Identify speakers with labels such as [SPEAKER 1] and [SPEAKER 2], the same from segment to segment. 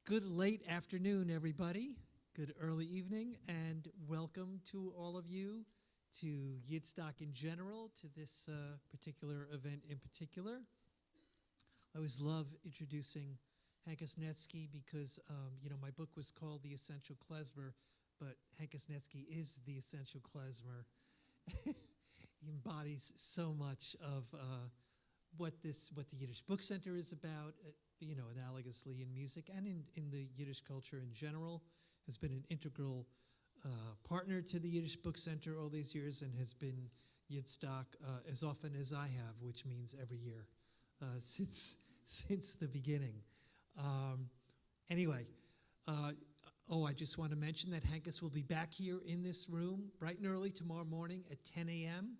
[SPEAKER 1] Good late afternoon, everybody. Good early evening, and welcome to all of you to Yidstock in general, to this particular event in particular. I always love introducing Hankus Netsky because, my book was called The Essential Klezmer, but Hankus Netsky is the essential klezmer. He embodies so much of what the Yiddish Book Center is about, analogously in music and in the Yiddish culture in general, has been an integral partner to the Yiddish Book Center all these years and has been Yidstock as often as I have, which means every year since the beginning. I just want to mention that Hankus will be back here in this room bright and early tomorrow morning at 10 a.m.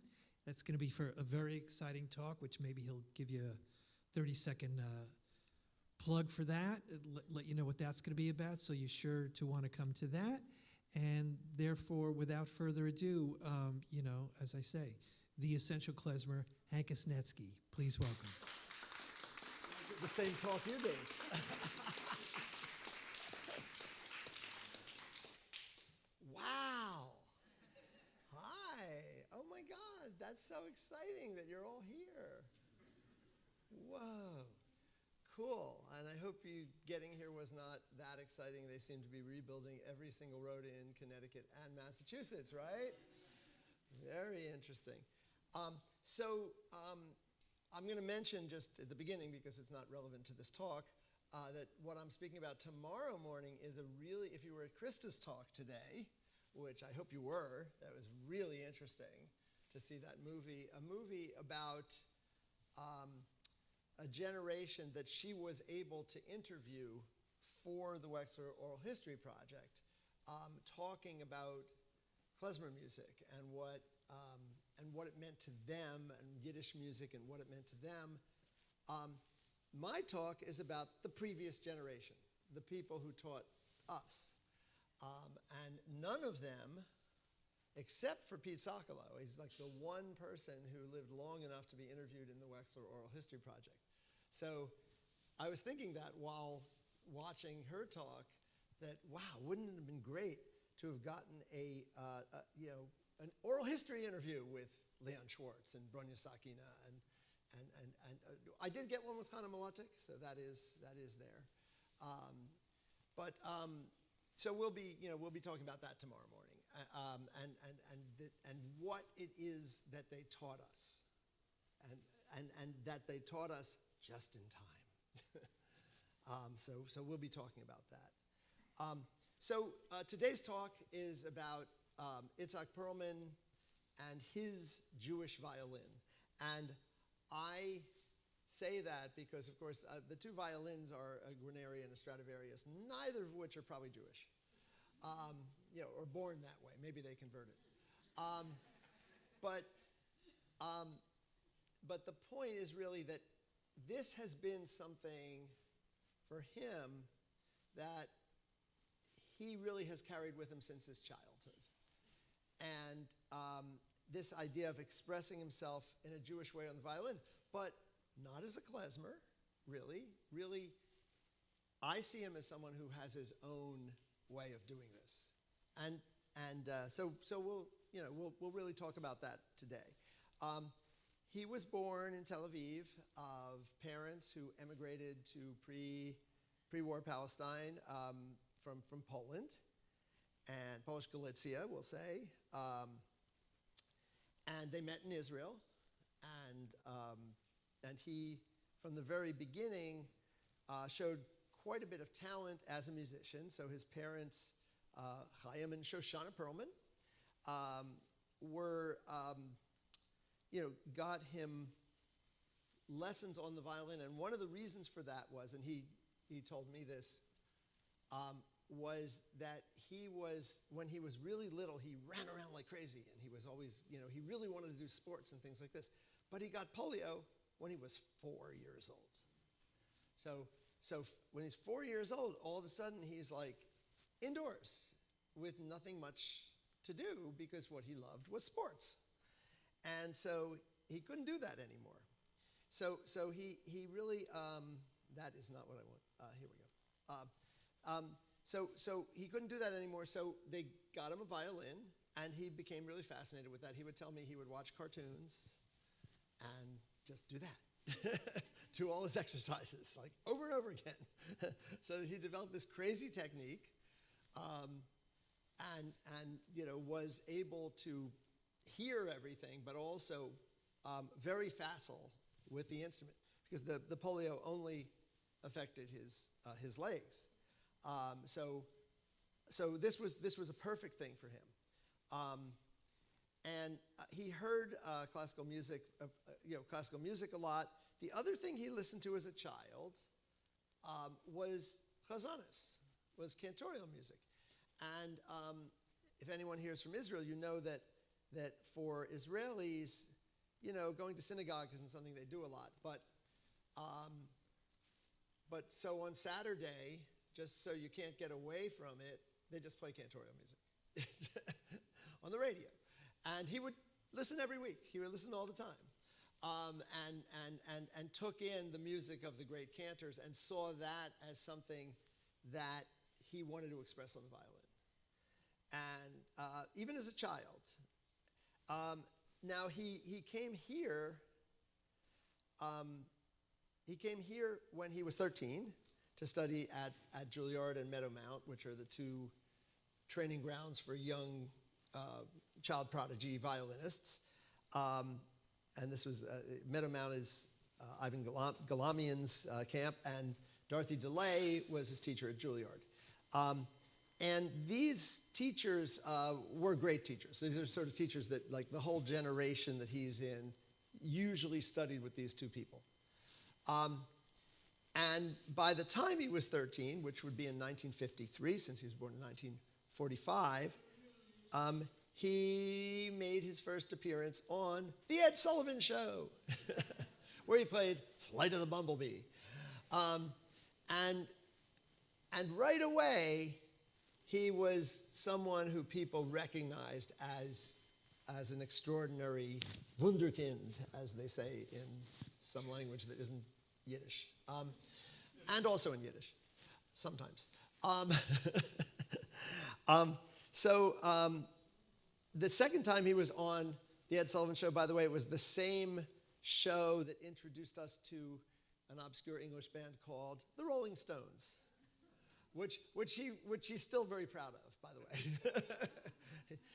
[SPEAKER 1] That's going to be for a very exciting talk, which maybe he'll give you a 30-second plug for that, let you know what that's going to be about, so you're sure to want to come to that. And therefore, without further ado, as I say, the essential klezmer, Hankus Netsky. Please welcome.
[SPEAKER 2] The same talk you did. Wow. Hi. Oh my God, that's so exciting that you're all here. Whoa. Cool. And I hope you getting here was not that exciting. They seem to be rebuilding every single road in Connecticut and Massachusetts, right? Very interesting. I'm going to mention just at the beginning, because it's not relevant to this talk, that what I'm speaking about tomorrow morning is if you were at Krista's talk today, which I hope you were, that was really interesting to see that movie, a movie about a generation that she was able to interview for the Wexler Oral History Project, talking about klezmer music and what it meant to them, and Yiddish music and what it meant to them. My talk is about the previous generation, the people who taught us. And none of them, except for Pete Sokolow, he's like the one person who lived long enough to be interviewed in the Wexler Oral History Project. So I was thinking that while watching her talk, that wow, wouldn't it have been great to have gotten an oral history interview with Leon Schwartz and Bronya Sakina, and I did get one with Chana Milotic, so that is there. So we'll be talking about that tomorrow morning, and what it is that they taught us, and that they taught us just in time. So we'll be talking about that. Today's talk is about Itzhak Perlman and his Jewish violin. And I say that because, of course, the two violins are a Guarneri and a Stradivarius, neither of which are probably Jewish, or born that way. Maybe they converted. But the point is really that this has been something for him that he really has carried with him since his childhood. And this idea of expressing himself in a Jewish way on the violin, but not as a klezmer, really. Really, I see him as someone who has his own way of doing this. So we'll really talk about that today. He was born in Tel Aviv of parents who emigrated to pre-war Palestine from Poland, and Polish Galicia, we'll say. And they met in Israel, and he, from the very beginning, showed quite a bit of talent as a musician. So his parents, Chaim and Shoshana Perlman, got him lessons on the violin. And one of the reasons for that was, and he told me this, was that when he was really little, he ran around like crazy, and he was always, he really wanted to do sports and things like this. But he got polio when he was 4 years old. So when he's 4 years old, all of a sudden he's like indoors with nothing much to do because what he loved was sports. And so he couldn't do that anymore. So he really, that is not what I want. Here we go. So he couldn't do that anymore. So they got him a violin, and he became really fascinated with that. He would tell me he would watch cartoons and just do that. Do all his exercises, like over and over again. So he developed this crazy technique, and was able to hear everything, but also very facile with the instrument, because the polio only affected his legs. So this was a perfect thing for him. And he heard classical music a lot. The other thing he listened to as a child was chazanas, was cantorial music. And if anyone here is from Israel, you know that for Israelis, going to synagogue isn't something they do a lot. But so on Saturday, just so you can't get away from it, they just play cantorial music on the radio. And he would listen every week. He would listen all the time. And took in the music of the great cantors and saw that as something that he wanted to express on the violin. And even as a child. Now he came here. He came here when he was 13 to study at Juilliard and Meadowmount, which are the two training grounds for young child prodigy violinists. And this was, Meadowmount is Ivan Galamian's camp, and Dorothy DeLay was his teacher at Juilliard. And these teachers were great teachers. These are sort of teachers that, like, the whole generation that he's in usually studied with these two people. And by the time he was 13, which would be in 1953, since he was born in 1945, he made his first appearance on The Ed Sullivan Show, where he played Flight of the Bumblebee. And right away, he was someone who people recognized as an extraordinary wunderkind, as they say in some language that isn't Yiddish, and also in Yiddish, sometimes. The second time he was on The Ed Sullivan Show, by the way, it was the same show that introduced us to an obscure English band called the Rolling Stones, which he's still very proud of, by the way.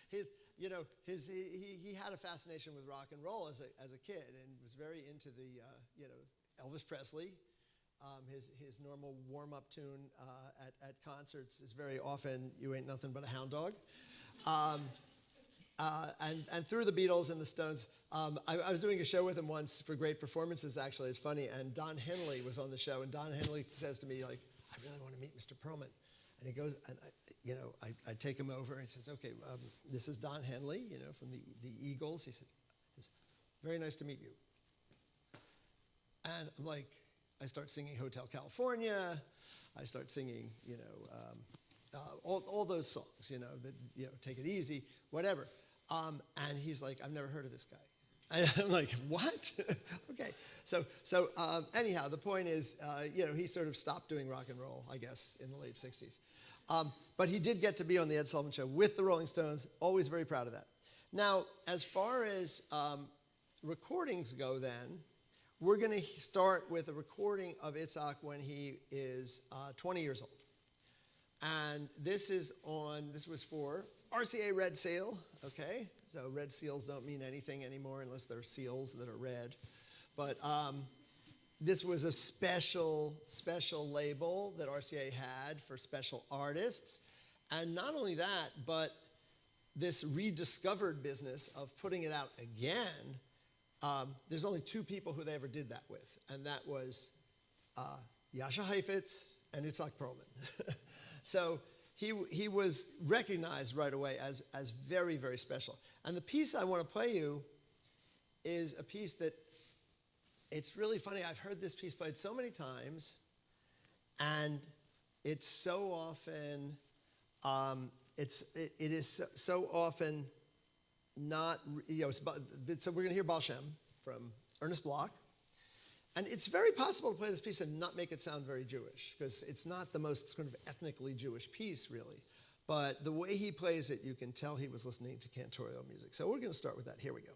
[SPEAKER 2] He had a fascination with rock and roll as a kid, and was very into the Elvis Presley. His normal warm-up tune at concerts is very often "You Ain't Nothing But a Hound Dog." And through the Beatles and the Stones, I was doing a show with him once for Great Performances, actually. It's funny, and Don Henley was on the show, and Don Henley says to me, like, I really want to meet Mr. Perlman. And he goes, and I take him over, and he says, okay, this is Don Henley, from the Eagles. He said, it's very nice to meet you. And I'm like, I start singing Hotel California. I start singing, all those songs, that, Take It Easy, whatever. And he's like, I've never heard of this guy. And I'm like, what? Okay. So anyhow, the point is, he sort of stopped doing rock and roll, I guess, in the late 60s. But he did get to be on the Ed Sullivan Show with the Rolling Stones. Always very proud of that. Now, as far as recordings go then, we're going to start with a recording of Itzhak when he is 20 years old. And this was for RCA Red Seal, okay? So red seals don't mean anything anymore unless they're seals that are red. But this was a special label that RCA had for special artists. And not only that, but this rediscovered business of putting it out again. There's only two people who they ever did that with, and that was Jascha Heifetz and Itzhak Perlman. So he was recognized right away as very, very special. And the piece I want to play you is a piece that, it's really funny. I've heard this piece played so many times, and it's so often, it is so often not, so we're going to hear Baal Shem from Ernest Bloch, And it's very possible to play this piece and not make it sound very Jewish, because it's not the most sort of ethnically Jewish piece, really. But the way he plays it, you can tell he was listening to cantorial music. So we're going to start with that. Here we go.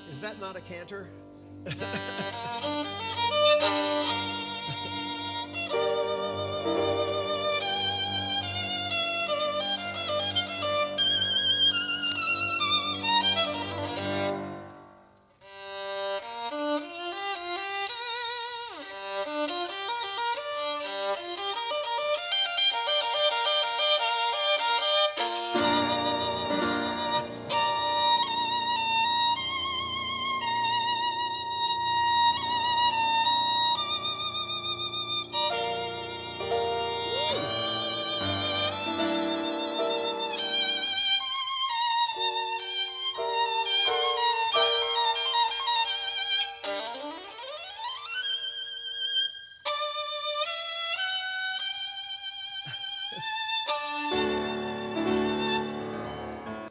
[SPEAKER 2] Is that not a cantor?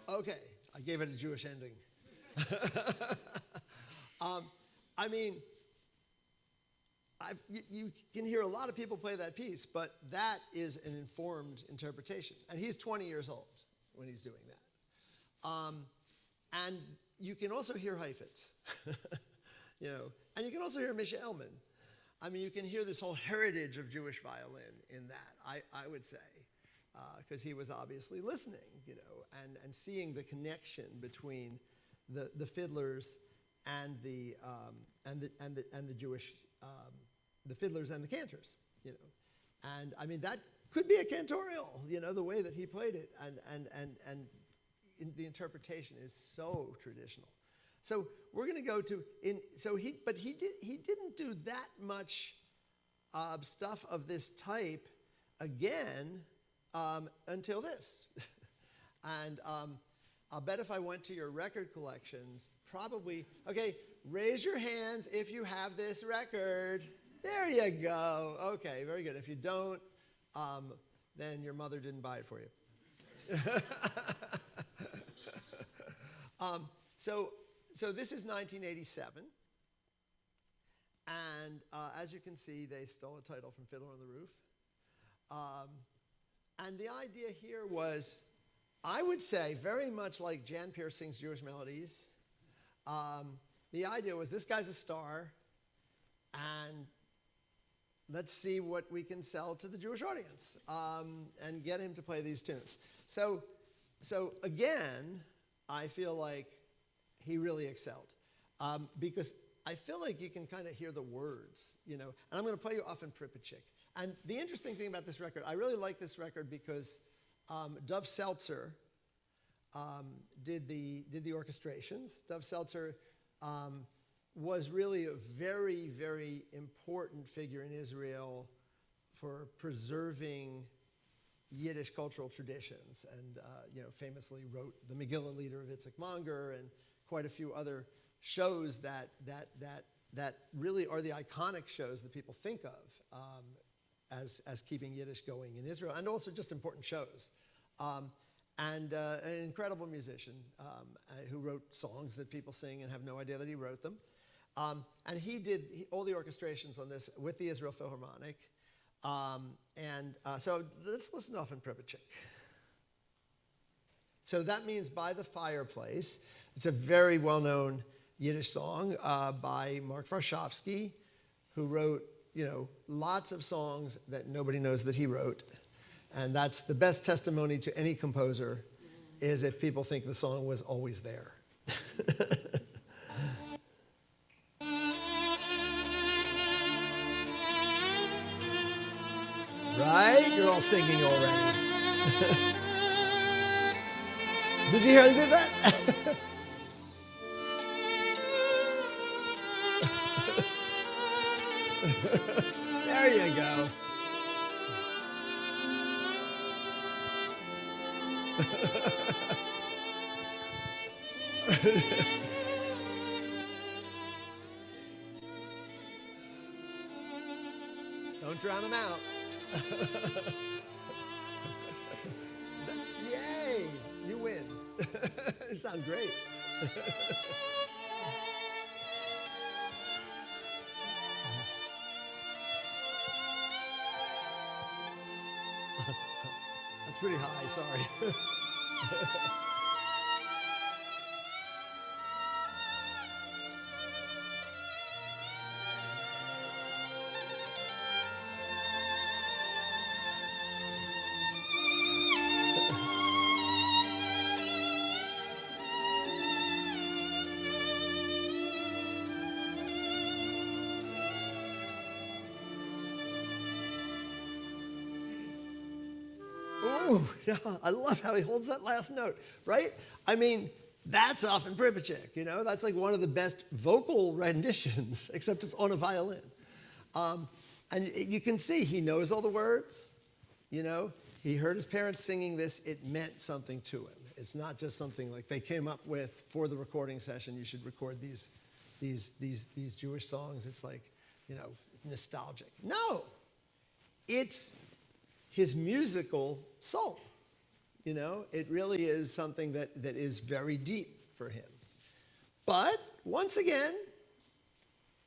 [SPEAKER 2] Okay, I gave it a Jewish ending. I mean, you can hear a lot of people play that piece, but that is an informed interpretation. And he's 20 years old when he's doing that. And you can also hear Heifetz, you know, and you can also hear Misha Elman. I mean, you can hear this whole heritage of Jewish violin in that, I would say, because he was obviously listening, you know, and seeing the connection between the fiddlers and the Jewish, the fiddlers and the cantors, you know. And I mean, that could be a cantorial, you know, the way that he played it, and the interpretation is so traditional. So we're going to go to but he didn't do that much stuff of this type again until this. And I'll bet if I went to your record collections, probably, okay, raise your hands if you have this record. There you go. Okay, very good. If you don't, then your mother didn't buy it for you. So this is 1987. And as you can see, they stole a title from Fiddler on the Roof. And the idea here was, I would say, very much like Jan Peerce sings Jewish melodies. The idea was, this guy's a star, and let's see what we can sell to the Jewish audience, and get him to play these tunes. So again, I feel like he really excelled, because I feel like you can kind of hear the words, you know. And I'm going to play you Offen Pripitchik. And the interesting thing about this record, I really like this record because Dov Seltzer did the orchestrations. Dov Seltzer was really a very, very important figure in Israel for preserving Yiddish cultural traditions, and you know, famously wrote the Megillah Lieder of Itzik Monger and quite a few other shows that really are the iconic shows that people think of as keeping Yiddish going in Israel, and also just important shows. And an incredible musician who wrote songs that people sing and have no idea that he wrote them. And he did all the orchestrations on this with the Israel Philharmonic. So let's listen to Offen Pripitchik. So that means By the Fireplace. It's a very well-known Yiddish song by Mark Varshavsky, who wrote, you know, lots of songs that nobody knows that he wrote. And that's the best testimony to any composer, is if people think the song was always there. Right? You're all singing already. Did you hear him do that? There you go. Don't drown him out. Yay! You win. You sound great. That's pretty high, sorry. Ooh, yeah, I love how he holds that last note, right? I mean, that's often Pripacek, you know? That's like one of the best vocal renditions, except it's on a violin. And you can see he knows all the words, you know? He heard his parents singing this. It meant something to him. It's not just something like they came up with for the recording session. You should record these Jewish songs. It's like, you know, nostalgic. No, it's his musical soul. You know, it really is something that is very deep for him. But once again,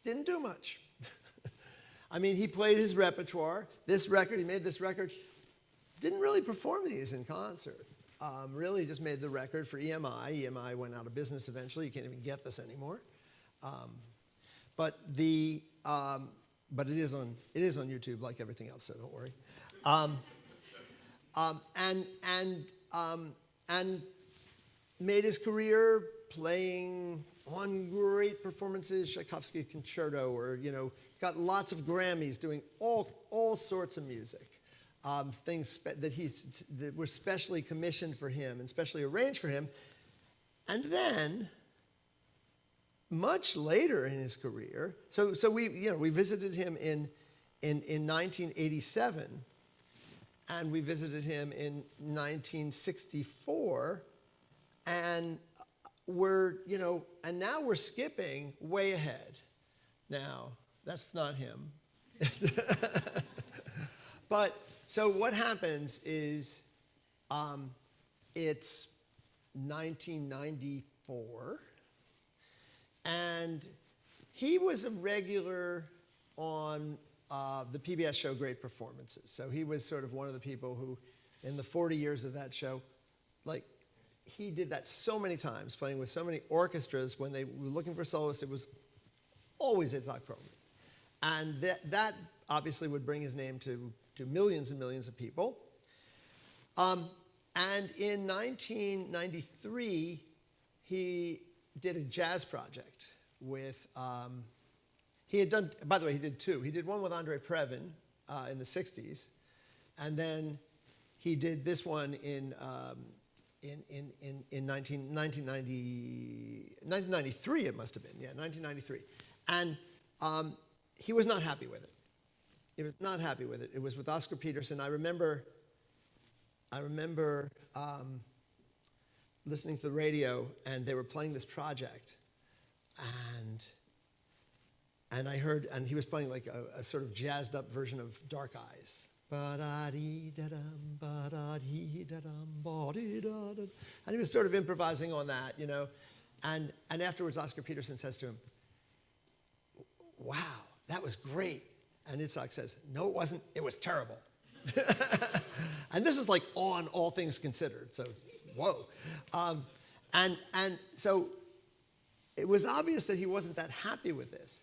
[SPEAKER 2] didn't do much. I mean, he played his repertoire. This record, he made this record, didn't really perform these in concert. Really just made the record for EMI. EMI went out of business eventually. You can't even get this anymore. But it is on YouTube like everything else, so don't worry. And made his career playing on great performances, Tchaikovsky's Concerto, or, you know, got lots of Grammys, doing all sorts of music, things that were specially commissioned for him and specially arranged for him. And then, much later in his career, so we visited him in 1987. And we visited him in 1964, and now we're skipping way ahead. Now, that's not him. But, so what happens is, it's 1994, and he was a regular on the PBS show Great Performances. So he was sort of one of the people who, in the 40 years of that show, like, he did that so many times, playing with so many orchestras. When they were looking for soloists, it was always Itzhak Perlman. And that obviously would bring his name to millions and millions of people. And in 1993, he did a jazz project with... he had done, by the way, he did two. He did one with Andre Previn in the 60s, and then he did this one in 1993, it must have been, yeah, 1993. And he was not happy with it. He was not happy with it. It was with Oscar Peterson. I remember listening to the radio, and they were playing this project, and I heard, and he was playing like a sort of jazzed up version of Dark Eyes. And he was sort of improvising on that, you know. And afterwards, Oscar Peterson says to him, "Wow, that was great." And Itzhak says, "No, it wasn't. It was terrible." And this is like on All Things Considered, so whoa. And so it was obvious that he wasn't that happy with this.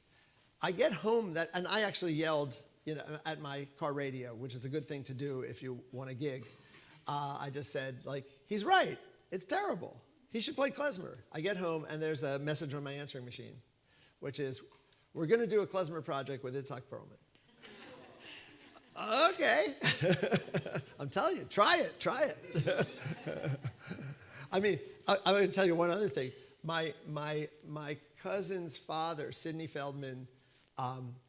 [SPEAKER 2] I get home and I actually yelled, you know, at my car radio, which is a good thing to do if you want a gig. I just said, like, he's right. It's terrible. He should play klezmer. I get home, and there's a message on my answering machine, which is, "We're going to do a klezmer project with Itzhak Perlman." Okay. I'm telling you, try it. I mean, I'm going to tell you one other thing. My cousin's father, Sidney Feldman,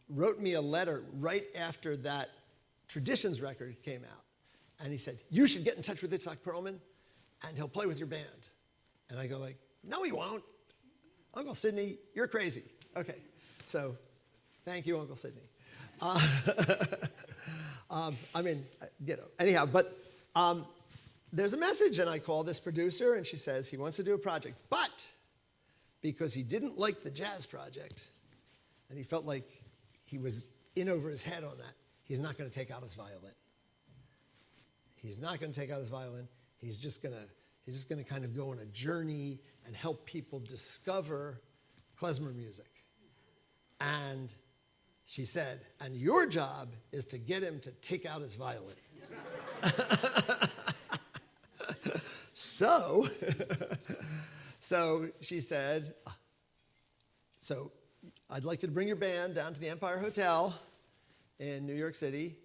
[SPEAKER 2] wrote me a letter right after that Traditions record came out. And he said, you should get in touch with Itzhak Perlman, and he'll play with your band. And I go like, no, he won't. Uncle Sidney, you're crazy. Okay, so thank you, Uncle Sidney. I mean, you know, anyhow, but there's a message, and I call this producer, and she says he wants to do a project, but because he didn't like the jazz project, and he felt like he was in over his head on that, he's not going to take out his violin. He's not going to take out his violin. He's just going to kind of go on a journey and help people discover klezmer music. And she said, and your job is to get him to take out his violin. So she said, so I'd like you to bring your band down to the Empire Hotel in New York City,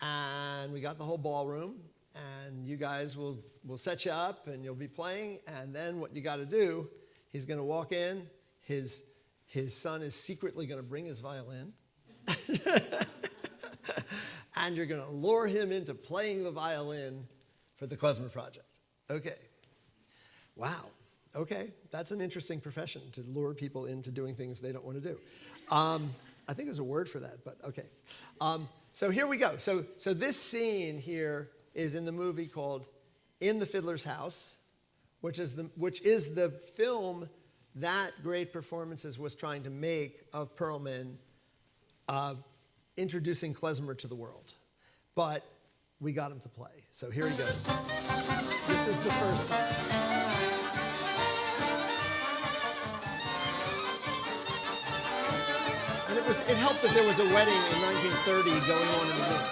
[SPEAKER 2] and we got the whole ballroom, and you guys will set you up, and you'll be playing, and then what you got to do, he's going to walk in, his son is secretly going to bring his violin, and you're going to lure him into playing the violin for the klezmer project. Okay. Wow. Okay. That's an interesting profession, to lure people into doing things they don't want to do. I think there's a word for that, but okay. So here we go. So this scene here is in the movie called In the Fiddler's House, which is the film that Great Performances was trying to make of Perlman introducing klezmer to the world. But we got him to play. So here he goes. This is the first time. And it helped that there was a wedding in 1930 going on in the room.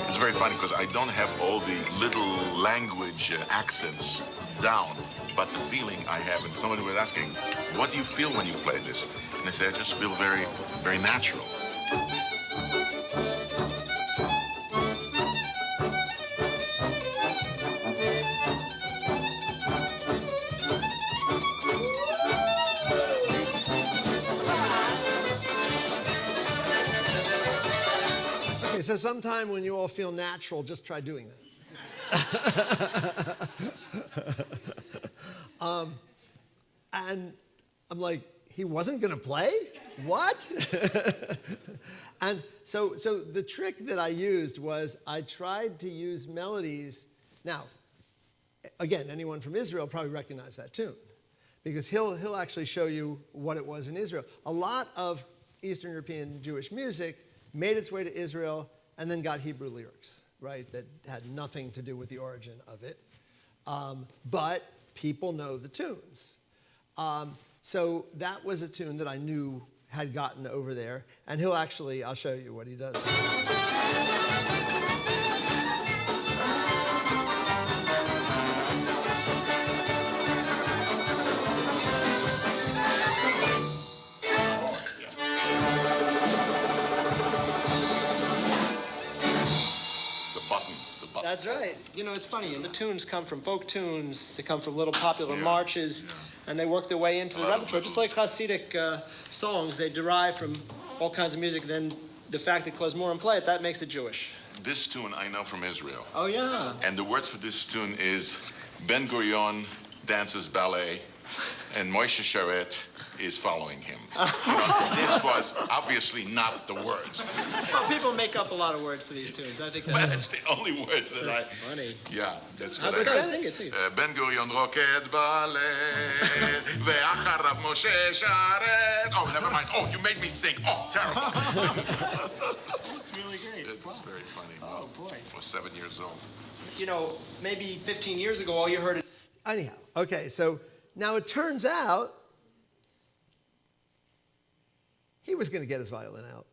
[SPEAKER 3] It's very funny because I don't have all the little language accents down, but the feeling I have, and somebody was asking, what do you feel when you play this? And I say, I just feel very, very natural.
[SPEAKER 2] So sometime when you all feel natural, just try doing that. And I'm like, he wasn't going to play? What? And so the trick that I used was I tried to use melodies. Now, again, anyone from Israel probably recognized that tune, because he'll actually show you what it was in Israel. A lot of Eastern European Jewish music made its way to Israel and then got Hebrew lyrics, right, that had nothing to do with the origin of it. But people know the tunes. So that was a tune that I knew had gotten over there. And I'll show you what he does. That's right. You know, it's funny. And the tunes come from folk tunes. They come from little popular marches, and they work their way into the repertoire. Just like Hasidic songs, they derive from all kinds of music. Then the fact that klezmorim play it, that makes it Jewish.
[SPEAKER 3] This tune I know from Israel.
[SPEAKER 2] Oh, yeah.
[SPEAKER 3] And the words for this tune is Ben Gurion dances ballet and Moshe Sharet is following him. This was obviously not the words.
[SPEAKER 4] Well, people make up a lot of words to these tunes. I think
[SPEAKER 3] But it's the only words that I...
[SPEAKER 4] funny.
[SPEAKER 3] Yeah, that's
[SPEAKER 4] How's
[SPEAKER 3] what
[SPEAKER 4] it
[SPEAKER 3] I
[SPEAKER 4] go?
[SPEAKER 3] got.
[SPEAKER 4] Sing it, sing it.
[SPEAKER 3] בן גוריון רוקד בלט, ואחריו משה שרת. Oh, never mind. Oh, you made me sing. Oh, terrible.
[SPEAKER 4] That's really great.
[SPEAKER 3] It was very funny.
[SPEAKER 4] Oh, boy.
[SPEAKER 3] I was 7 years old.
[SPEAKER 4] You know, maybe 15 years ago, all you heard...
[SPEAKER 2] Anyhow, okay, so now it turns out he was going to get his violin out.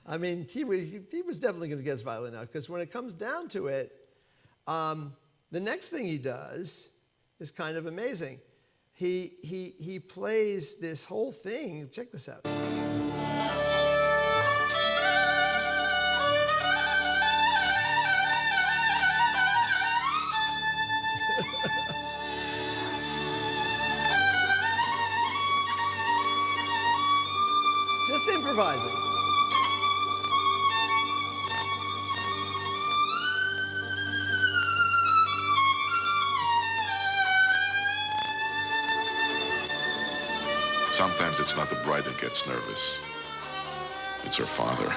[SPEAKER 2] I mean, he was definitely going to get his violin out, because when it comes down to it, the next thing he does is kind of amazing. He plays this whole thing. Check this out. Just improvising.
[SPEAKER 3] Sometimes it's not the bride that gets nervous. It's her father.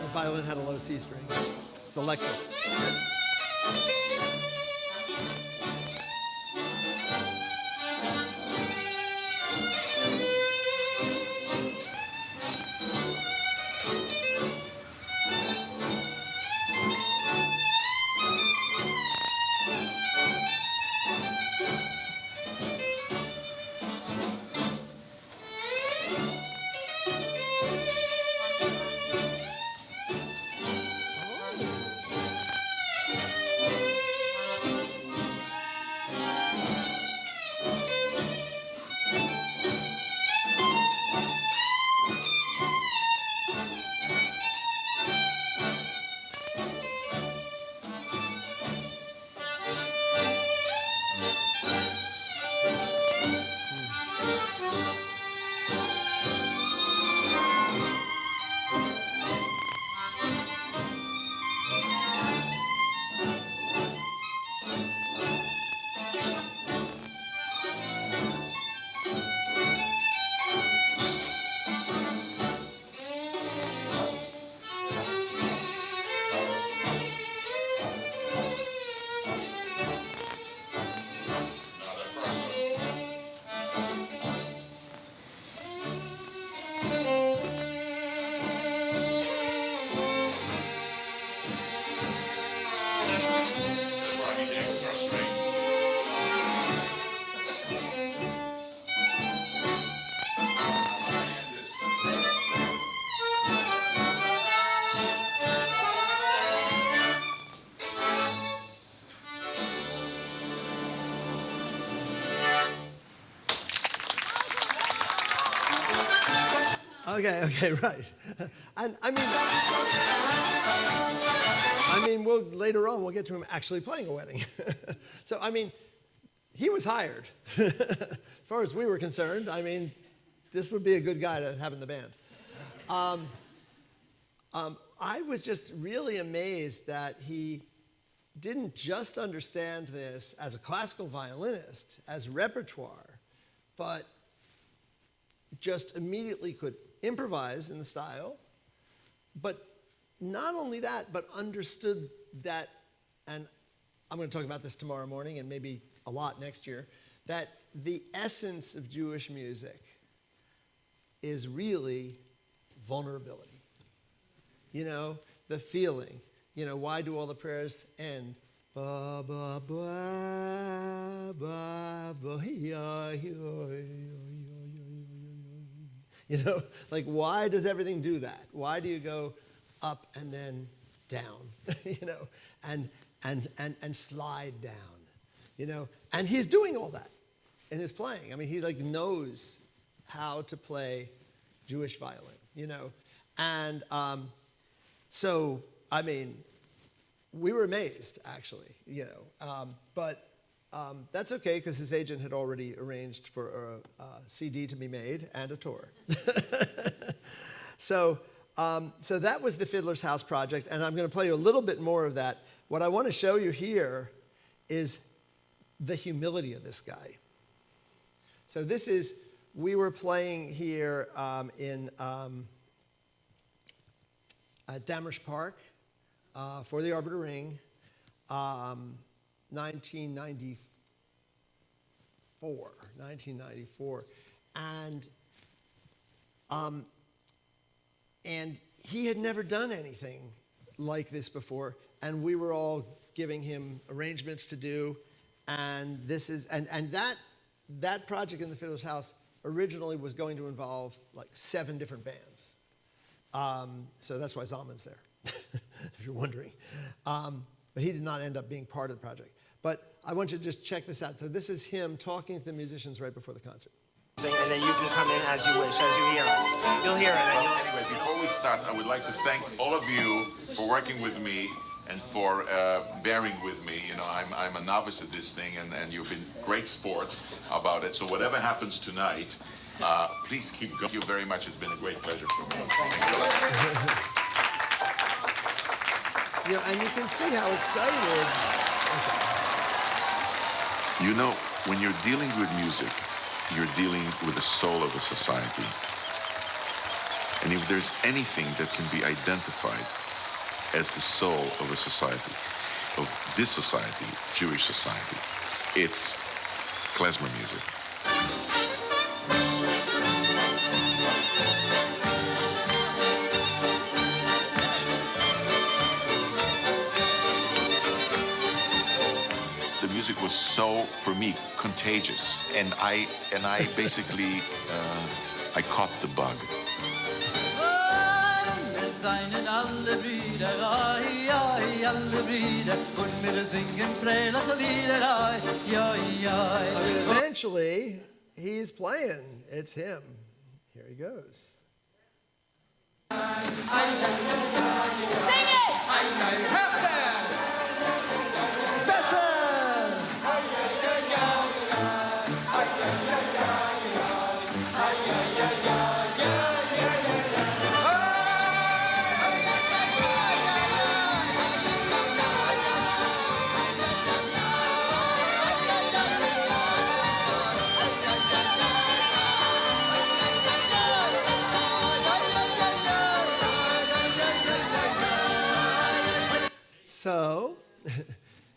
[SPEAKER 2] The violin had a low C string. It's electric. Okay, right. And I mean, later on we'll get to him actually playing a wedding. So I mean, he was hired. As far as we were concerned, I mean, this would be a good guy to have in the band. I was just really amazed that he didn't just understand this as a classical violinist, as repertoire, but just immediately could improvise in the style, but not only that, but understood that, and I'm going to talk about this tomorrow morning and maybe a lot next year, that the essence of Jewish music is really vulnerability. You know, the feeling. You know, why do all the prayers end? Ba, ba, ba, ba, ba, ya, you know, like, why does everything do that? Why do you go up and then down, you know, and slide down, you know? And he's doing all that in his playing. I mean, he like knows how to play Jewish violin, you know? And so, I mean, we were amazed, actually, you know, but that's okay, because his agent had already arranged for a CD to be made and a tour. So So that was the Fiddler's House project, and I'm going to play you a little bit more of that. What I want to show you here is the humility of this guy. So we were playing here in at Damrisch Park for the Arbiter Ring, 1994, and he had never done anything like this before, and we were all giving him arrangements to do, and that project in the Fiddler's House originally was going to involve like 7 different bands. So that's why Zalman's there, if you're wondering. But he did not end up being part of the project. But I want you to just check this out. So this is him talking to the musicians right before the concert.
[SPEAKER 4] And then you can come in as you wish, as you hear us. You'll hear it. And
[SPEAKER 3] Anyway, before we start, I would like to thank all of you for working with me and for bearing with me. You know, I'm a novice at this thing, and you've been great sports about it. So whatever happens tonight, please keep going. Thank you very much. It's been a great pleasure for me. Thanks a lot.
[SPEAKER 2] You know, and you can see how excited.
[SPEAKER 3] You know, when you're dealing with music, you're dealing with the soul of a society. And if there's anything that can be identified as the soul of a society, of this society, Jewish society, it's klezmer music. The music was so, for me, contagious, and I basically I caught the bug.
[SPEAKER 5] Seinen alle Brüder, ai, ai, alle Brüder, und wir singen fröhliche Lieder, ai, ai, ai.
[SPEAKER 2] I mean, eventually, he's playing. It's him. Here he goes. So,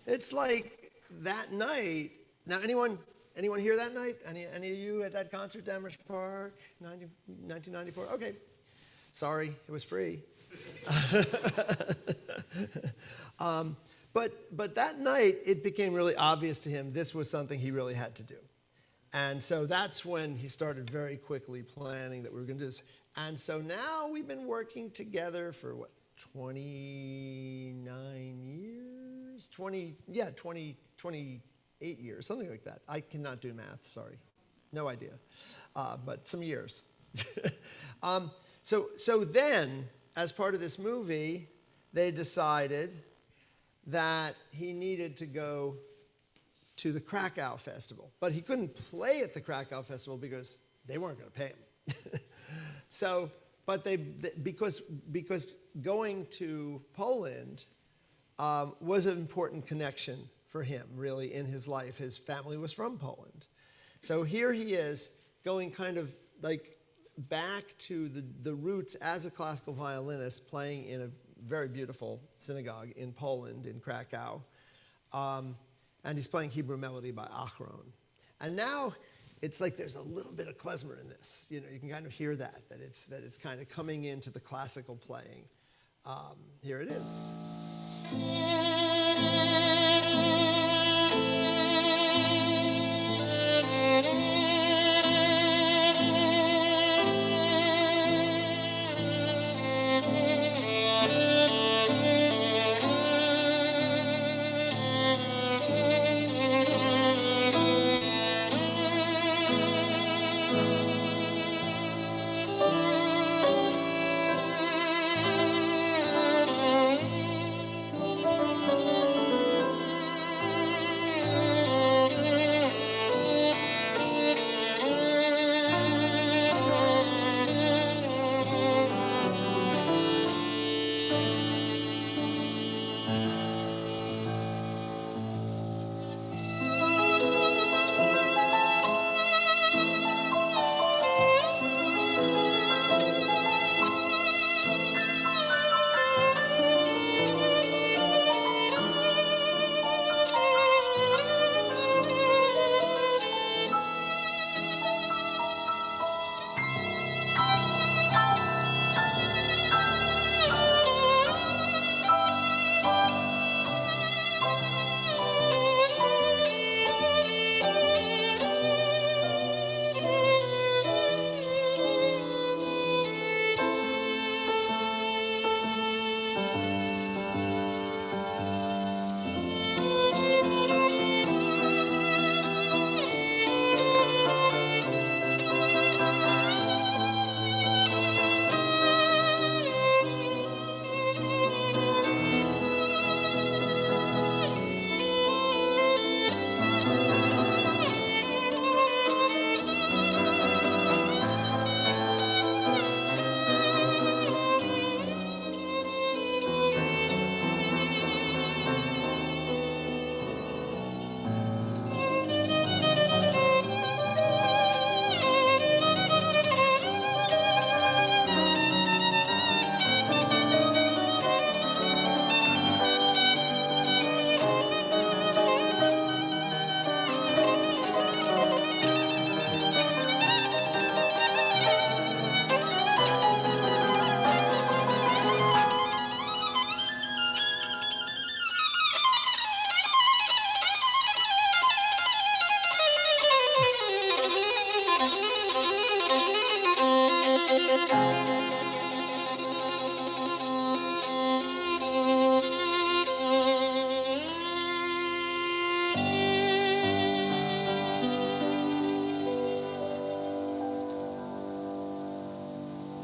[SPEAKER 2] it's like that night. Now, anyone here that night? Any of you at that concert, Damrisch Park, 1994? Okay. Sorry, it was free. But that night, it became really obvious to him this was something he really had to do. And so that's when he started very quickly planning that we were going to do this. And so now we've been working together for what, 29 years? 28 years, something like that. I cannot do math, sorry. No idea. But some years. So then, as part of this movie, they decided that he needed to go to the Krakow Festival. But he couldn't play at the Krakow Festival because they weren't going to pay him. But because going to Poland was an important connection for him, really, in his life. His family was from Poland. So here he is going kind of like back to the roots as a classical violinist, playing in a very beautiful synagogue in Poland, in Krakow. And he's playing Hebrew Melody by Acharon. And now it's like there's a little bit of klezmer in this. You know, you can kind of hear that it's kind of coming into the classical playing. Here it is.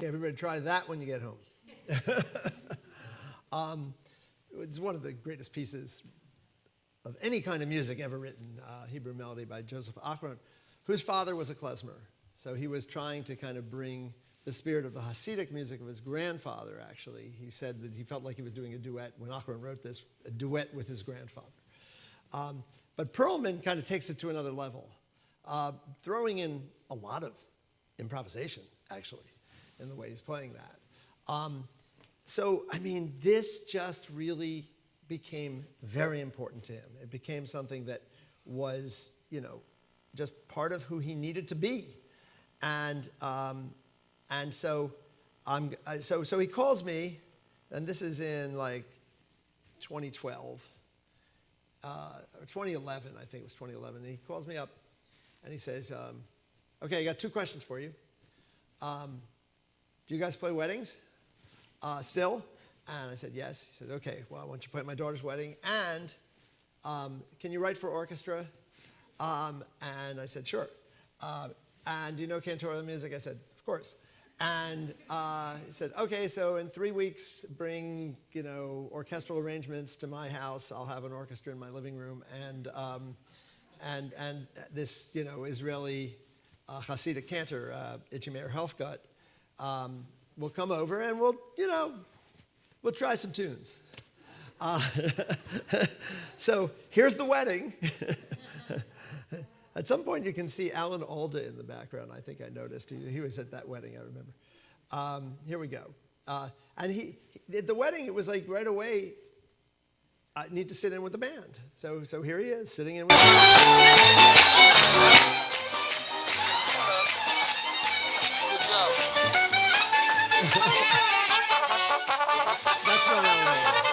[SPEAKER 2] Everybody try that when you get home. It's one of the greatest pieces of any kind of music ever written, Hebrew Melody by Joseph Acharon, whose father was a klezmer. So he was trying to kind of bring the spirit of the Hasidic music of his grandfather, actually. He said that he felt like he was doing a duet, when Acharon wrote this, a duet with his grandfather. But Perlman kind of takes it to another level, throwing in a lot of improvisation, actually, in the way he's playing that. So, I mean, this just really became very important to him. It became something that was, you know, just part of who he needed to be. And so he calls me, and this is in like 2012, or 2011, I think it was 2011. And he calls me up, and he says, okay, I got 2 questions for you. Do you guys play weddings still? And I said, yes. He said, okay, well, I want you to play at my daughter's wedding. And can you write for orchestra? And I said, sure. And do you know cantorial music? I said, of course. And he said, okay, so in 3 weeks, bring, you know, orchestral arrangements to my house. I'll have an orchestra in my living room. And this, you know, Israeli Hasidic cantor, Itchy Meir Helfgott, we'll come over and we'll try some tunes. So here's the wedding. At some point you can see Alan Alda in the background. I think I noticed. He was at that wedding, I remember. Here we go. And the wedding, it was like right away, I need to sit in with the band. So here he is, sitting in with the band. That's not Alan Alda.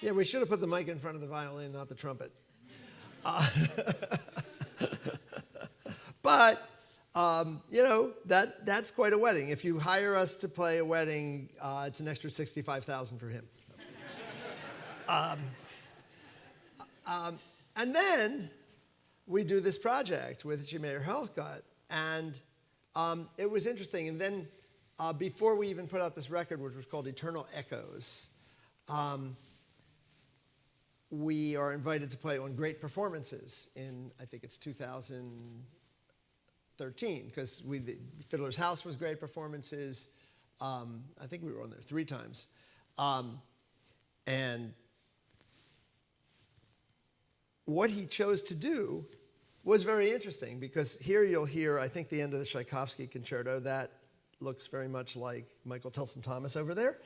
[SPEAKER 2] Yeah, we should have put the mic in front of the violin, not the trumpet. But, that's quite a wedding. If you hire us to play a wedding, it's an extra $65,000 for him. And then we do this project with Itchy Meir Helfgott, and it was interesting. And then before we even put out this record, which was called Eternal Echoes, we are invited to play on Great Performances in, I think it's 2013, because the Fiddler's House was Great Performances. I think we were on there 3 times. And what he chose to do was very interesting, because here you'll hear, I think, the end of the Tchaikovsky Concerto. That looks very much like Michael Tilson Thomas over there.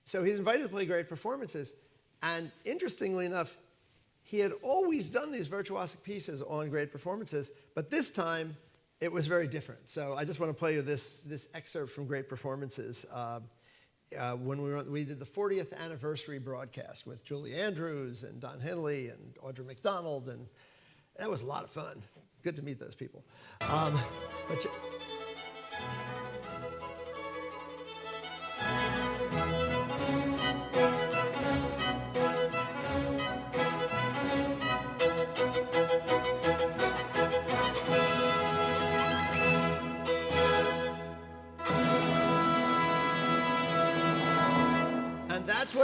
[SPEAKER 2] So he's invited to play Great Performances. And interestingly enough, he had always done these virtuosic pieces on Great Performances, but this time it was very different. So I just want to play you this excerpt from Great Performances. When we did the 40th anniversary broadcast with Julie Andrews and Don Henley and Audra McDonald, and that was a lot of fun. Good to meet those people.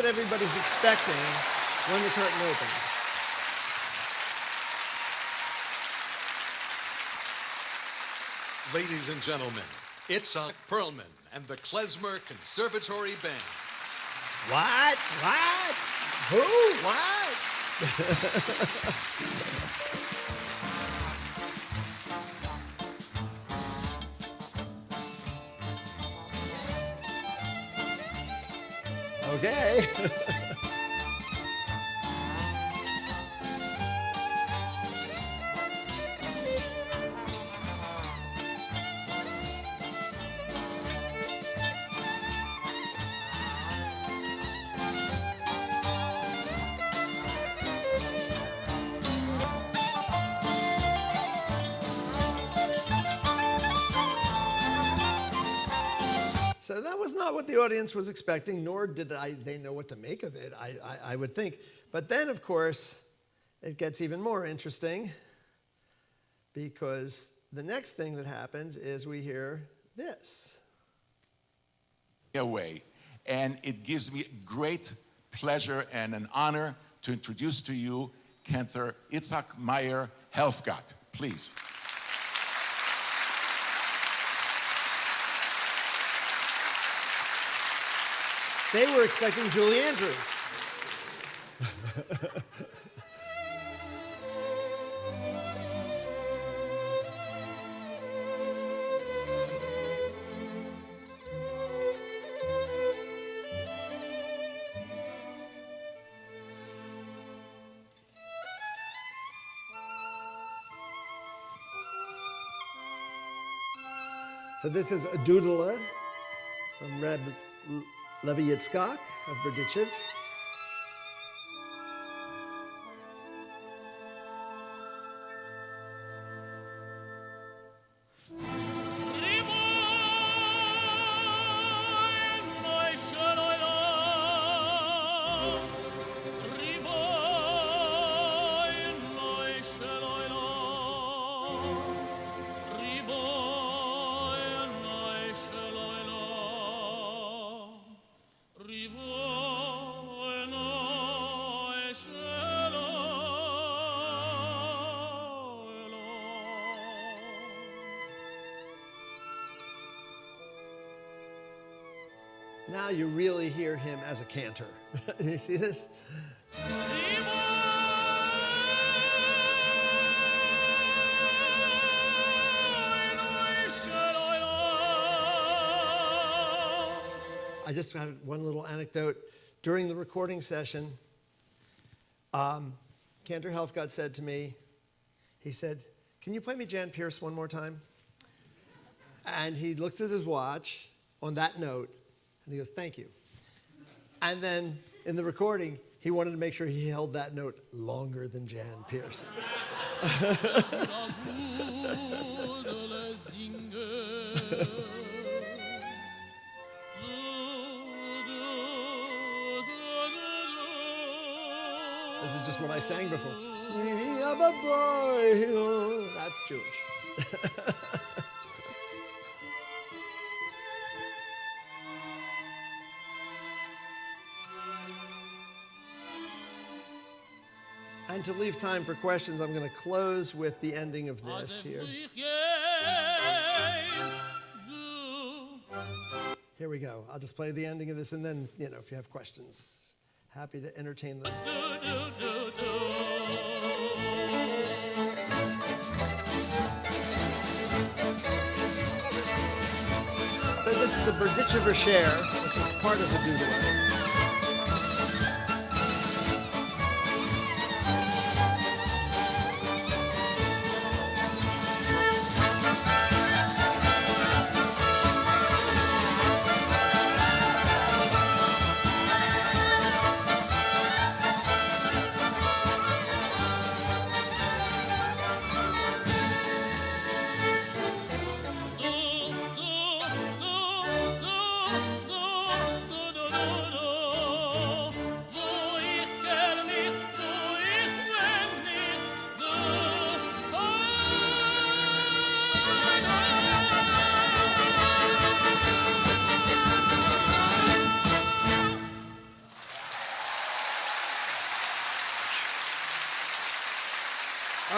[SPEAKER 2] what everybody's expecting when the curtain opens.
[SPEAKER 6] Ladies and gentlemen, Itzhak Perlman and the Klezmer Conservatory Band.
[SPEAKER 2] What? What? Who? What? Okay. So that was not what the audience was expecting, nor did they know what to make of it, I would think. But then, of course, it gets even more interesting, because the next thing that happens is we hear this.
[SPEAKER 3] Away. And it gives me great pleasure and an honor to introduce to you Cantor Itzhak Meyer Helfgott. Please.
[SPEAKER 2] They were expecting Julie Andrews. So this is a doodle from Reb Levi Yitzchak of Berdichev. Now you really hear him as a cantor. You see this? I just had one little anecdote. During the recording session, Cantor Helfgott said to me, he said, "Can you play me Jan Pierce one more time?" And he looked at his watch on that note, and he goes, "Thank you." And then in the recording, he wanted to make sure he held that note longer than Jan Pierce. This is just what I sang before. We have a boy. That's Jewish. And to leave time for questions, I'm going to close with the ending of this here. Here we go. I'll just play the ending of this, and then, if you have questions, happy to entertain them. So this is the Berdichever Share, which is part of the doodle.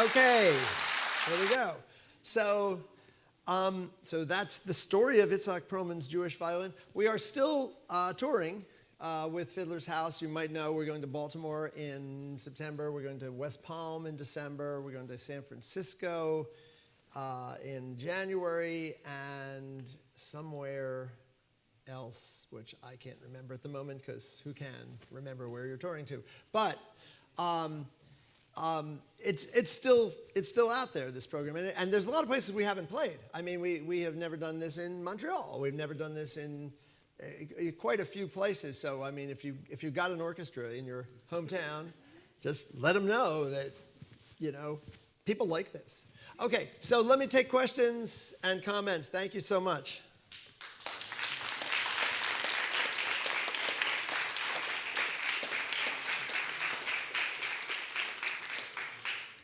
[SPEAKER 2] Okay, there we go. So that's the story of Itzhak Perlman's Jewish violin. We are still touring with Fiddler's House. You might know we're going to Baltimore in September. We're going to West Palm in December. We're going to San Francisco in January, and somewhere else, which I can't remember at the moment, because who can remember where you're touring to? But it's still out there, this program, and there's a lot of places we haven't played. I mean, we have never done this in Montreal. We've never done this in quite a few places. So I mean, if you've got an orchestra in your hometown, just let them know that people like this. Okay, so let me take questions and comments. Thank you so much.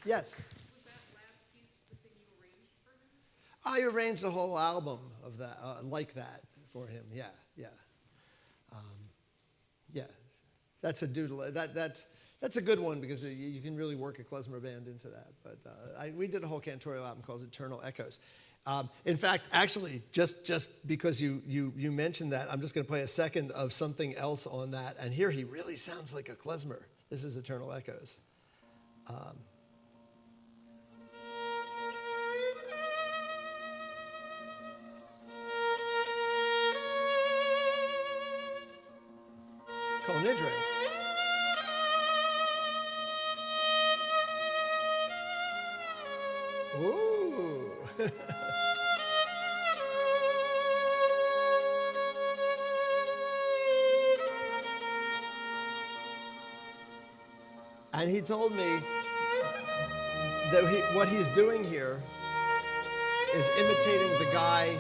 [SPEAKER 2] Yes.
[SPEAKER 7] Was that last piece the thing you arranged for him?
[SPEAKER 2] I arranged a whole album of that, like that, for him. Yeah. Yeah. That's a doodle. That's a good one because you can really work a klezmer band into that. But we did a whole cantorial album called Eternal Echoes. In fact, actually, just because you mentioned that, I'm just going to play a second of something else on that. And here he really sounds like a klezmer. This is Eternal Echoes. Kol Nidre. Ooh. And he told me that what he's doing here is imitating the guy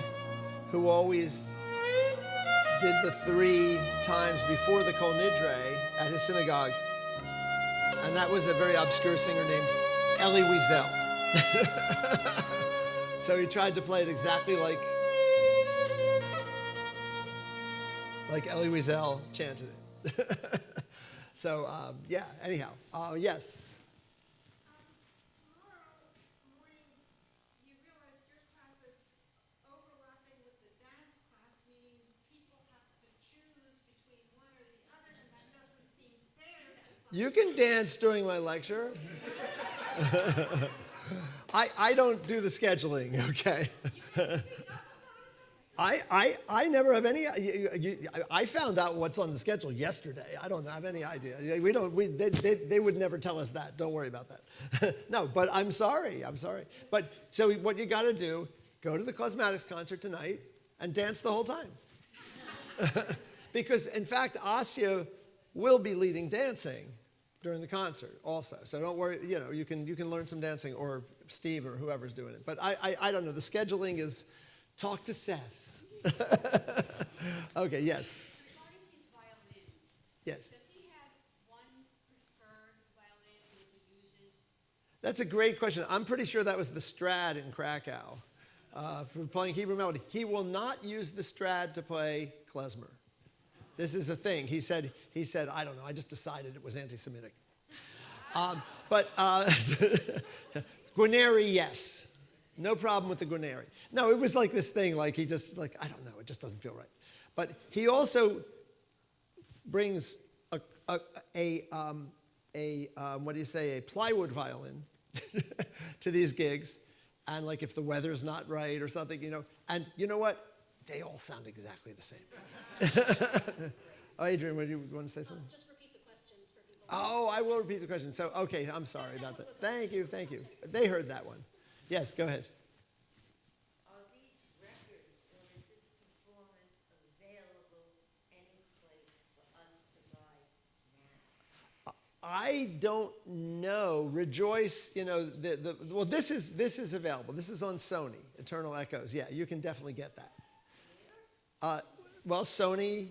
[SPEAKER 2] who always did the 3 times before the Kol Nidre at his synagogue. And that was a very obscure singer named Elie Wiesel. So he tried to play it exactly like Elie Wiesel chanted it. So, yeah, anyhow, yes.
[SPEAKER 7] Tomorrow morning, you realize your class is overlapping with the dance class, meaning people have to choose between one or the other, and that doesn't seem fair to some.
[SPEAKER 2] You can dance during my lecture. I don't do the scheduling, okay? I never have any. I found out what's on the schedule yesterday. I don't have any idea. They would never tell us that. Don't worry about that. No, but I'm sorry. But so what you got to do? Go to the Klezmatics concert tonight and dance the whole time. Because in fact, Asya will be leading dancing during the concert also. So don't worry. You can learn some dancing, or Steve or whoever's doing it. But I don't know. The scheduling is talk to Seth. Okay, yes.
[SPEAKER 7] Regarding his violin,
[SPEAKER 2] Yes.
[SPEAKER 7] does he have one preferred violin that he uses?
[SPEAKER 2] That's a great question. I'm pretty sure that was the Strad in Krakow for playing Hebrew melody. He will not use the Strad to play klezmer. This is a thing. He said, I don't know, I just decided it was anti-Semitic. But Guarneri, yes. No problem with the Guarneri. No, it was like this thing, like he just, like, I don't know, it just doesn't feel right. But he also brings a plywood violin to these gigs. And like if the weather's not right or something, and you know what? They all sound exactly the same. Oh, Adrian, what do you want to say something?
[SPEAKER 7] Just repeat the questions for people.
[SPEAKER 2] Oh, I will repeat the question. So, okay, I'm sorry about that. Thank you. They heard that one. Yes, go ahead.
[SPEAKER 8] Are these records or is this performance available any place for us to buy now?
[SPEAKER 2] I don't know. Rejoice, well, this is available. This is on Sony, Eternal Echoes. Yeah, you can definitely get that. Well, Sony,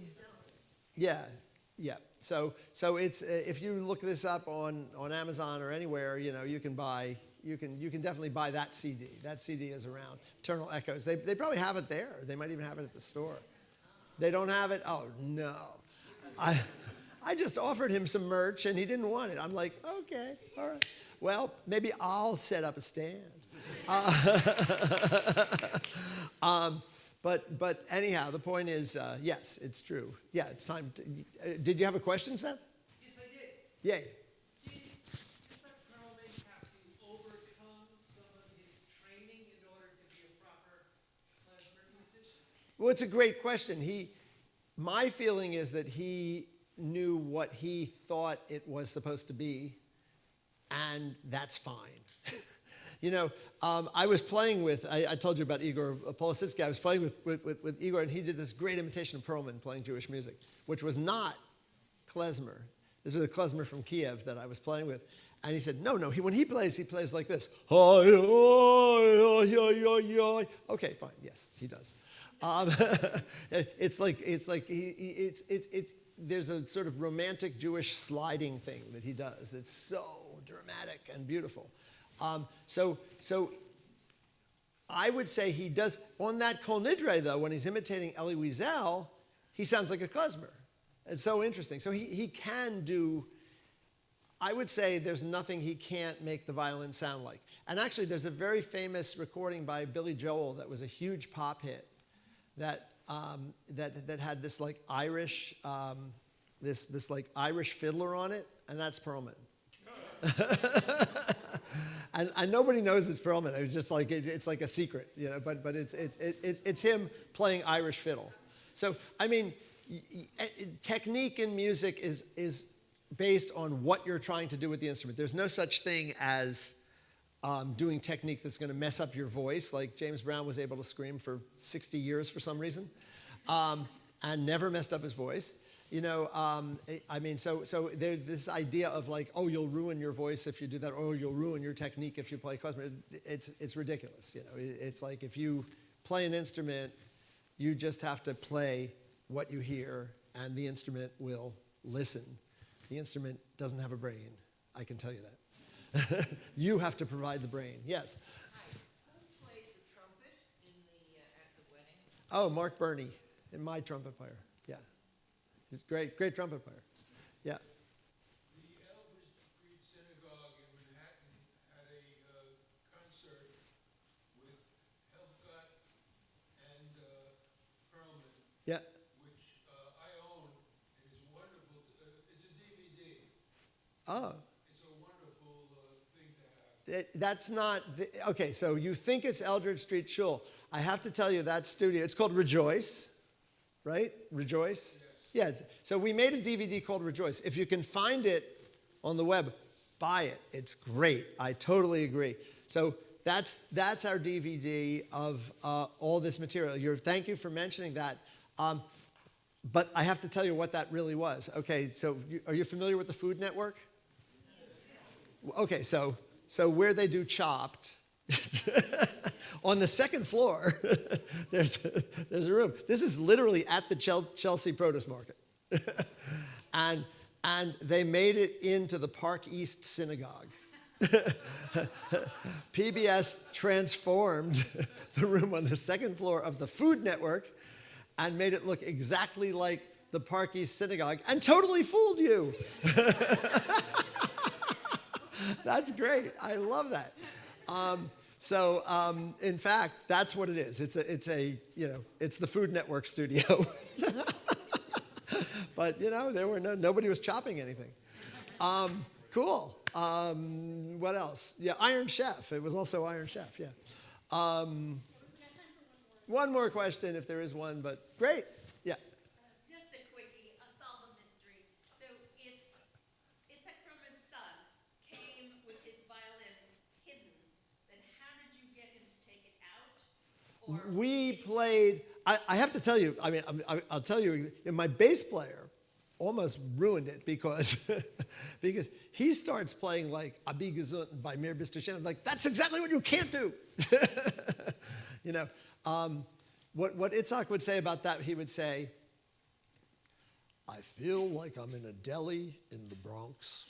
[SPEAKER 2] yeah. So it's if you look this up on Amazon or anywhere, you can definitely buy that CD. That CD is around. Eternal Echoes. They probably have it there. They might even have it at the store. They don't have it? Oh no. I just offered him some merch and he didn't want it. I'm like, okay, all right. Well, maybe I'll set up a stand. But anyhow, the point is, yes, it's true. Yeah, it's time to. Did you have a question, Seth?
[SPEAKER 1] Yes, I did.
[SPEAKER 2] Yay.
[SPEAKER 1] Did Mr. Perlman have to overcome some of his training in order to be a proper klezmer musician?
[SPEAKER 2] Well, it's a great question. My feeling is that he knew what he thought it was supposed to be, and that's fine. You know, I was playing with, I told you about Igor Polisitsky. I was playing with Igor, and he did this great imitation of Perlman playing Jewish music, which was not klezmer. This is a klezmer from Kiev that I was playing with. And he said, no, when he plays like this. Okay, fine, yes, he does. There's a sort of romantic Jewish sliding thing that he does that's so dramatic and beautiful. So I would say he does, on that Kol Nidre though, when he's imitating Elie Wiesel, he sounds like a klezmer. It's so interesting. So he can do, I would say there's nothing he can't make the violin sound like. And actually there's a very famous recording by Billy Joel that was a huge pop hit that had this like Irish, this like Irish fiddler on it, and that's Perlman. And nobody knows it's Perlman. It's just like it's like a secret, you know. But it's him playing Irish fiddle. So I mean, technique in music is based on what you're trying to do with the instrument. There's no such thing as doing technique that's going to mess up your voice, like James Brown was able to scream for 60 years for some reason, and never messed up his voice. You know, I mean, so there's this idea of like, oh, you'll ruin your voice if you do that, or you'll ruin your technique if you play klezmer. It's ridiculous. You know, it's like if you play an instrument, you just have to play what you hear, and the instrument will listen. The instrument doesn't have a brain. I can tell you that. You have to provide the brain. Yes.
[SPEAKER 8] Who played the trumpet at the wedding?
[SPEAKER 2] Oh, Mark Burney, and my trumpet player. Yeah. He's a great trumpet player. Yeah.
[SPEAKER 9] The Eldridge Street Synagogue in Manhattan had a concert with Helfgott and Perlman,
[SPEAKER 2] Yeah.
[SPEAKER 9] which I own, and it's wonderful. It's a DVD.
[SPEAKER 2] Oh.
[SPEAKER 9] It's a wonderful thing to have.
[SPEAKER 2] That's not, okay, so you think it's Eldridge Street Shul. I have to tell you that studio, it's called Rejoice, right? Rejoice? Yes. So we made a DVD called Rejoice. If you can find it on the web, buy it. It's great. I totally agree. So that's our DVD of all this material. Thank you for mentioning that. But I have to tell you what that really was. Okay, so are you familiar with the Food Network? Okay, so where they do Chopped, on the second floor, there's a room. This is literally at the Chelsea Produce Market. and they made it into the Park East Synagogue. PBS transformed the room on the second floor of the Food Network and made it look exactly like the Park East Synagogue and totally fooled you. That's great. I love that. In fact, that's what it is. It's the Food Network studio. But nobody was chopping anything. Cool. What else? Yeah, Iron Chef. It was also Iron Chef. Yeah. One more question, if there is one. But great. Yeah.
[SPEAKER 10] Just a quickie, solve a mystery. So if Itzhak Perlman's son came with his violin hidden, then how did you get him to take it out? Or
[SPEAKER 2] We played. I have to tell you. I mean, I'll tell you. My bass player almost ruined it because he starts playing like Abi Gesund by Mir Bist Hashem. I was like, that's exactly what you can't do. You know. What Itzhak would say about that, he would say, I feel like I'm in a deli in the Bronx.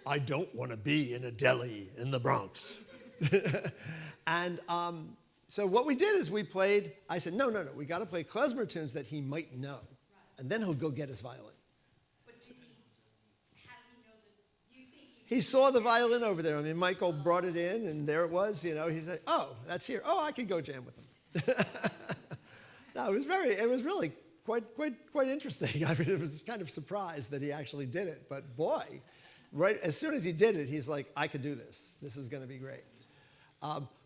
[SPEAKER 2] I don't want to be in a deli in the Bronx. And so what we did is we played, I said, no, we got to play klezmer tunes that he might know. And then he'll go get his violin.
[SPEAKER 10] But did he
[SPEAKER 2] he saw the violin over there. I mean, Michael brought it in, and there it was. You know, he said, "Oh, that's here. Oh, I could go jam with him." No, it was really quite interesting. I mean, I was kind of surprised that he actually did it. But boy, right as soon as he did it, he's like, "I could do this. This is going to be great."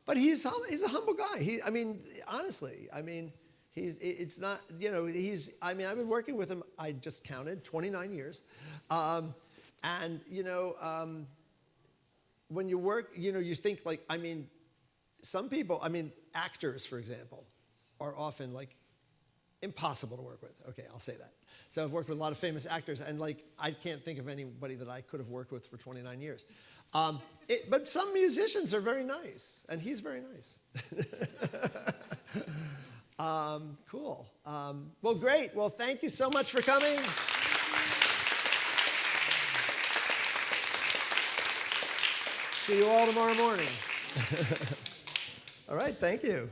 [SPEAKER 2] But he's a humble guy. I mean, honestly, I mean, it's not, you know, I mean, I've been working with him, I just counted, 29 years. And, you know, when you work, you know, you think like, I mean, some people, I mean, actors, for example, are often like impossible to work with. Okay, I'll say that. So I've worked with a lot of famous actors, and like, I can't think of anybody that I could have worked with for 29 years. But some musicians are very nice, and he's very nice. Cool. Well, great. Well, thank you so much for coming. See you all tomorrow morning. All right, thank you.